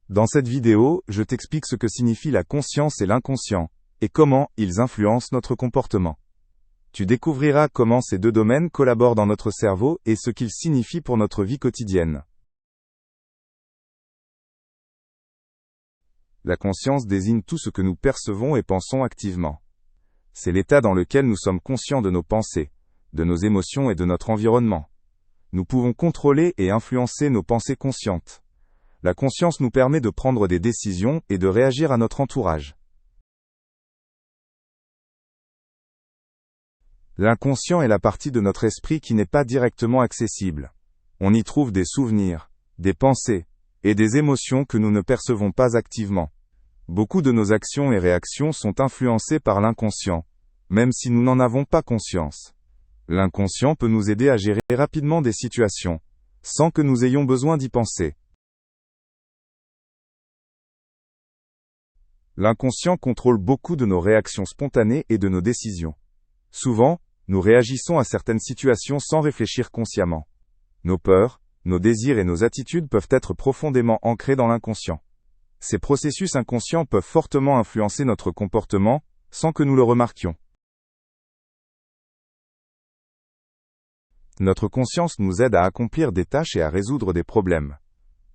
Dans cette vidéo, je t'explique ce que signifient la conscience et l'inconscient, et comment ils influencent notre comportement. Tu découvriras comment ces deux domaines collaborent dans notre cerveau et ce qu'ils signifient pour notre vie quotidienne. La conscience désigne tout ce que nous percevons et pensons activement. C'est l'état dans lequel nous sommes conscients de nos pensées, de nos émotions et de notre environnement. Nous pouvons contrôler et influencer nos pensées conscientes. La conscience nous permet de prendre des décisions et de réagir à notre entourage. L'inconscient est la partie de notre esprit qui n'est pas directement accessible. On y trouve des souvenirs, des pensées et des émotions que nous ne percevons pas activement. Beaucoup de nos actions et réactions sont influencées par l'inconscient, même si nous n'en avons pas conscience. L'inconscient peut nous aider à gérer rapidement des situations, sans que nous ayons besoin d'y penser. L'inconscient contrôle beaucoup de nos réactions spontanées et de nos décisions. Souvent, nous réagissons à certaines situations sans réfléchir consciemment. Nos peurs, nos désirs et nos attitudes peuvent être profondément ancrés dans l'inconscient. Ces processus inconscients peuvent fortement influencer notre comportement, sans que nous le remarquions. Notre conscience nous aide à accomplir des tâches et à résoudre des problèmes.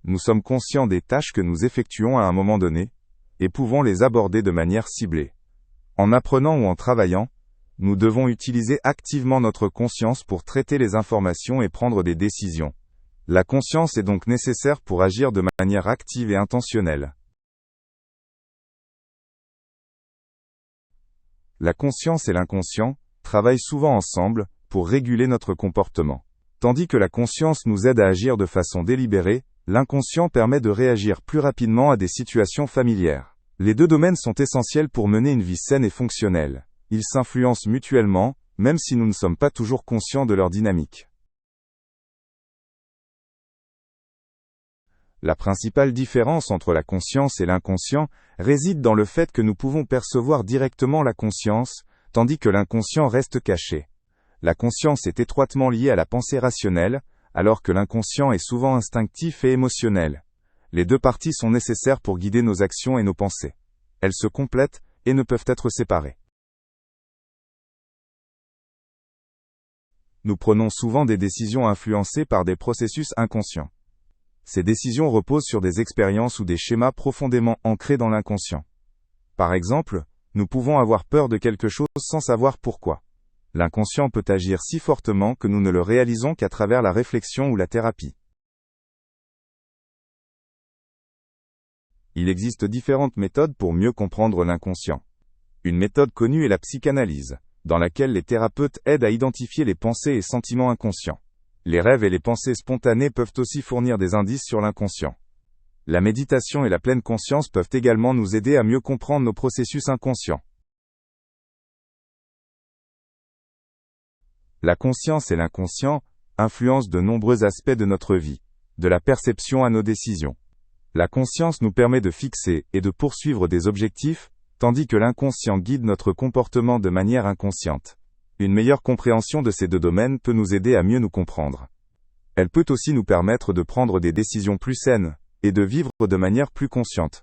Nous sommes conscients des tâches que nous effectuons à un moment donné, et pouvons les aborder de manière ciblée. En apprenant ou en travaillant, nous devons utiliser activement notre conscience pour traiter les informations et prendre des décisions. La conscience est donc nécessaire pour agir de manière active et intentionnelle. La conscience et l'inconscient travaillent souvent ensemble pour réguler notre comportement. Tandis que la conscience nous aide à agir de façon délibérée, l'inconscient permet de réagir plus rapidement à des situations familières. Les deux domaines sont essentiels pour mener une vie saine et fonctionnelle. Ils s'influencent mutuellement, même si nous ne sommes pas toujours conscients de leur dynamique. La principale différence entre la conscience et l'inconscient réside dans le fait que nous pouvons percevoir directement la conscience, tandis que l'inconscient reste caché. La conscience est étroitement liée à la pensée rationnelle, alors que l'inconscient est souvent instinctif et émotionnel. Les deux parties sont nécessaires pour guider nos actions et nos pensées. Elles se complètent et ne peuvent être séparées. Nous prenons souvent des décisions influencées par des processus inconscients. Ces décisions reposent sur des expériences ou des schémas profondément ancrés dans l'inconscient. Par exemple, nous pouvons avoir peur de quelque chose sans savoir pourquoi. L'inconscient peut agir si fortement que nous ne le réalisons qu'à travers la réflexion ou la thérapie. Il existe différentes méthodes pour mieux comprendre l'inconscient. Une méthode connue est la psychanalyse, dans laquelle les thérapeutes aident à identifier les pensées et sentiments inconscients. Les rêves et les pensées spontanées peuvent aussi fournir des indices sur l'inconscient. La méditation et la pleine conscience peuvent également nous aider à mieux comprendre nos processus inconscients. La conscience et l'inconscient influencent de nombreux aspects de notre vie, de la perception à nos décisions. La conscience nous permet de fixer et de poursuivre des objectifs, tandis que l'inconscient guide notre comportement de manière inconsciente. Une meilleure compréhension de ces deux domaines peut nous aider à mieux nous comprendre. Elle peut aussi nous permettre de prendre des décisions plus saines, et de vivre de manière plus consciente.